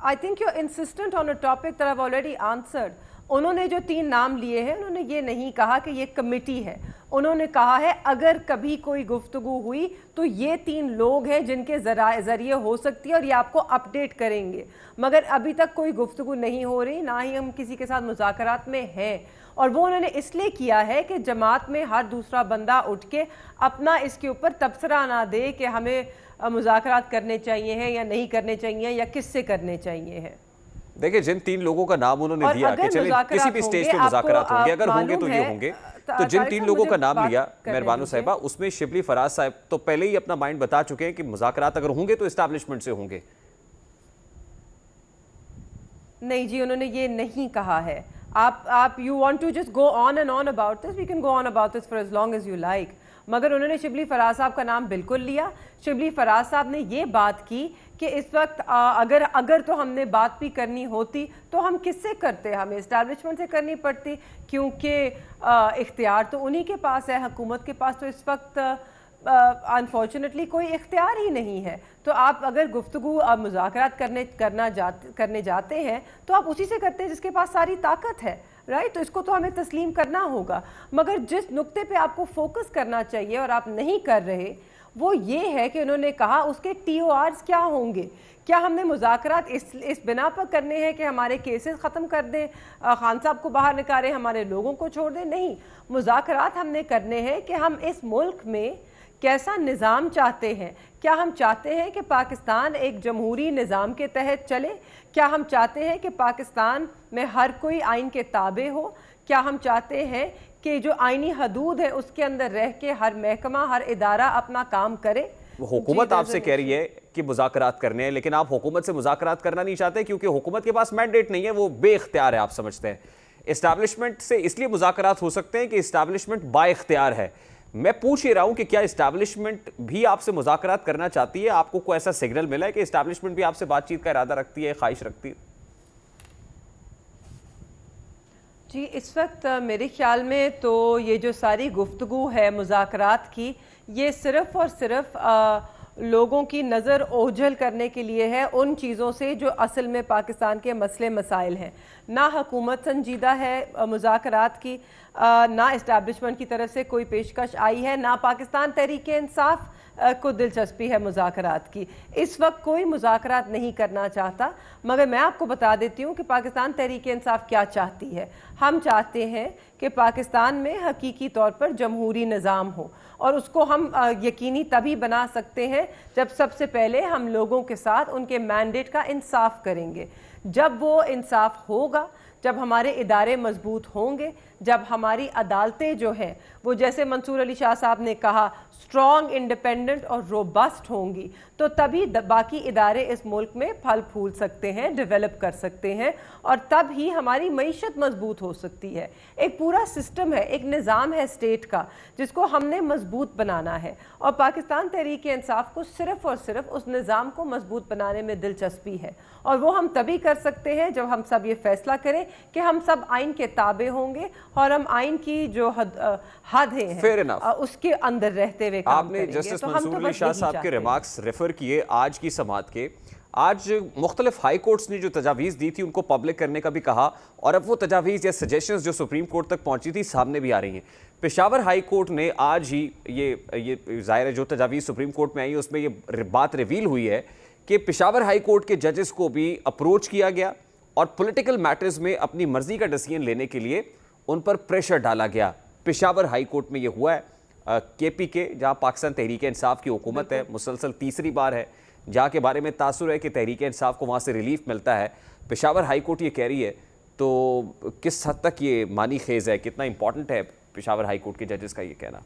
I think you're insistent on a topic that I've already answered. انہوں نے جو 3 نام لیے ہیں انہوں نے یہ نہیں کہا کہ یہ کمیٹی ہے, انہوں نے کہا ہے اگر کبھی کوئی گفتگو ہوئی تو یہ 3 لوگ ہیں جن کے ذریعے ہو سکتی ہے اور یہ آپ کو اپڈیٹ کریں گے, مگر ابھی تک کوئی گفتگو نہیں ہو رہی, نہ ہی ہم کسی کے ساتھ مذاکرات میں ہیں. اور وہ انہوں نے اس لیے کیا ہے کہ جماعت میں ہر دوسرا بندہ اٹھ کے اپنا اس کے اوپر تبصرہ نہ دے کہ ہمیں مذاکرات کرنے چاہیے ہیں یا نہیں کرنے چاہیے یا کس سے کرنے چاہیے ہیں. دیکھیں جن 3 لوگوں کا نام انہوں نے دیا کہ چلیں کسی بھی سٹیج پہ مذاکرات ہوں گے, اگر ہوں گے تو یہ ہوں گے, تو جن 3 لوگوں کا نام لیا مہربانو صاحبہ, اس میں شبلی فراز صاحب تو پہلے ہی اپنا مائنڈ بتا چکے ہیں کہ مذاکرات اگر ہوں گے تو اسٹیبلشمنٹ سے ہوں گے. نہیں جی, انہوں نے یہ نہیں کہا ہے. آپ you want to just go on and on about this, we can go on about this for as long as you like. مگر انہوں نے شبلی فراز صاحب کا نام بالکل لیا. شبلی فراز صاحب نے یہ بات کی کہ اس وقت اگر تو ہم نے بات بھی کرنی ہوتی تو ہم کس سے کرتے, ہمیں اسٹیبلشمنٹ سے کرنی پڑتی, کیونکہ اختیار تو انہی کے پاس ہے, حکومت کے پاس تو اس وقت انفارچونیٹلی کوئی اختیار ہی نہیں ہے. تو آپ اگر گفتگو مذاکرات کرنے جاتے ہیں تو آپ اسی سے کرتے ہیں جس کے پاس ساری طاقت ہے, رائٹ. تو اس کو تو ہمیں تسلیم کرنا ہوگا. مگر جس نقطے پہ آپ کو فوکس کرنا چاہیے اور آپ نہیں کر رہے وہ یہ ہے کہ انہوں نے کہا اس کے TORs کیا ہوں گے. کیا ہم نے مذاکرات اس بنا پر کرنے ہیں کہ ہمارے کیسز ختم کر دیں, خان صاحب کو باہر نکالیں, ہمارے لوگوں کو چھوڑ دیں؟ نہیں, مذاکرات ہم نے کرنے ہیں کہ ہم اس ملک میں کیسا نظام چاہتے ہیں. کیا ہم چاہتے ہیں کہ پاکستان ایک جمہوری نظام کے تحت چلے؟ کیا ہم چاہتے ہیں کہ پاکستان میں ہر کوئی آئین کے تابع ہو؟ کیا ہم چاہتے ہیں کہ جو آئینی حدود ہے اس کے اندر رہ کے ہر محکمہ ہر ادارہ اپنا کام کرے؟ حکومت آپ سے کہہ رہی ہے کہ مذاکرات کرنے ہیں, لیکن آپ حکومت سے مذاکرات کرنا نہیں چاہتے کیونکہ حکومت کے پاس مینڈیٹ نہیں ہے, وہ بے اختیار ہے, آپ سمجھتے ہیں. اسٹیبلشمنٹ سے اس لیے مذاکرات ہو سکتے ہیں کہ اسٹیبلشمنٹ با اختیار ہے. میں پوچھ ہی رہا ہوں کہ کیا اسٹیبلشمنٹ بھی آپ سے مذاکرات کرنا چاہتی ہے؟ آپ کو کوئی ایسا سگنل ملا ہے کہ اسٹیبلشمنٹ بھی آپ سے بات چیت کا ارادہ رکھتی ہے, خواہش رکھتی ہے؟ جی, اس وقت میرے خیال میں تو یہ جو ساری گفتگو ہے مذاکرات کی, یہ صرف اور صرف لوگوں کی نظر اوجھل کرنے کے لیے ہے ان چیزوں سے جو اصل میں پاکستان کے مسئلے مسائل ہیں. نہ حکومت سنجیدہ ہے مذاکرات کی, نہ اسٹیبلشمنٹ کی طرف سے کوئی پیشکش آئی ہے, نہ پاکستان تحریک انصاف کو دلچسپی ہے مذاکرات کی. اس وقت کوئی مذاکرات نہیں کرنا چاہتا. مگر میں آپ کو بتا دیتی ہوں کہ پاکستان تحریک انصاف کیا چاہتی ہے. ہم چاہتے ہیں کہ پاکستان میں حقیقی طور پر جمہوری نظام ہو, اور اس کو ہم یقینی تبھی بنا سکتے ہیں جب سب سے پہلے ہم لوگوں کے ساتھ ان کے مینڈیٹ کا انصاف کریں گے. جب وہ انصاف ہوگا, جب ہمارے ادارے مضبوط ہوں گے, جب ہماری عدالتیں جو ہیں وہ جیسے منصور علی شاہ صاحب نے کہا اسٹرانگ, انڈیپینڈنٹ اور روبسٹ ہوں گی, تو تبھی باقی ادارے اس ملک میں پھل پھول سکتے ہیں, ڈیولپ کر سکتے ہیں, اور تب ہی ہماری معیشت مضبوط ہو سکتی ہے. ایک پورا سسٹم ہے, ایک نظام ہے اسٹیٹ کا جس کو ہم نے مضبوط بنانا ہے, اور پاکستان تحریک انصاف کو صرف اور صرف اس نظام کو مضبوط بنانے میں دلچسپی ہے. اور وہ ہم تبھی کر سکتے ہیں جب ہم سب یہ فیصلہ کریں کہ ہم سب آئین کے تابع ہوں گے اور ہم آئین کی جو حد ہیں اس کے اندر رہتے ہوئے کام کریں گے. آپ نے جسٹس منصور علی شاہ صاحب کے ریمارکس ریفر کیے آج کی سماعت کے. آج مختلف ہائی کورٹس نے جو تجاویز دی تھی ان کو پبلک کرنے کا بھی کہا, اور اب وہ تجاویز یا سجیشنز جو سپریم کورٹ تک پہنچی تھی سامنے بھی آ رہی ہیں. پشاور ہائی کورٹ نے آج ہی یہ ظاہر ہے جو تجاویز سپریم کورٹ میں آئی اس میں یہ بات ریویل ہوئی ہے کہ پشاور ہائی کورٹ کے ججز کو بھی اپروچ کیا گیا اور پولیٹیکل میٹرز میں اپنی مرضی کا ڈیسیژن لینے کے لیے ان پر پریشر ڈالا گیا. پشاور ہائی کورٹ میں یہ ہوا ہے. KPK جہاں پاکستان تحریک انصاف کی حکومت ہے, مسلسل تیسری بار ہے, جہاں کے بارے میں تاثر ہے کہ تحریک انصاف کو وہاں سے ریلیف ملتا ہے, پشاور ہائی کورٹ یہ کہہ رہی ہے, تو کس حد تک یہ معنی خیز ہے, کتنا امپورٹنٹ ہے پشاور ہائی کورٹ کے ججز کا یہ کہنا؟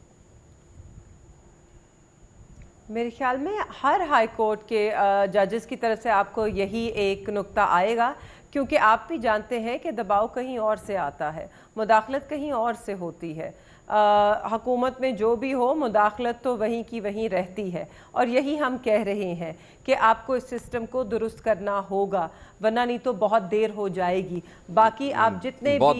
میرے خیال میں ہر ہائی کورٹ کے ججز کی طرف سے آپ کو یہی ایک نقطہ آئے گا, کیونکہ آپ بھی جانتے ہیں کہ دباؤ کہیں اور سے آتا ہے, مداخلت کہیں اور سے ہوتی ہے. حکومت میں جو بھی ہو مداخلت تو وہیں کی وہیں رہتی ہے, اور یہی ہم کہہ رہے ہیں کہ آپ کو اس سسٹم کو درست کرنا ہوگا, ورنہ نہیں تو بہت دیر ہو جائے گی. باقی آپ جتنے بھی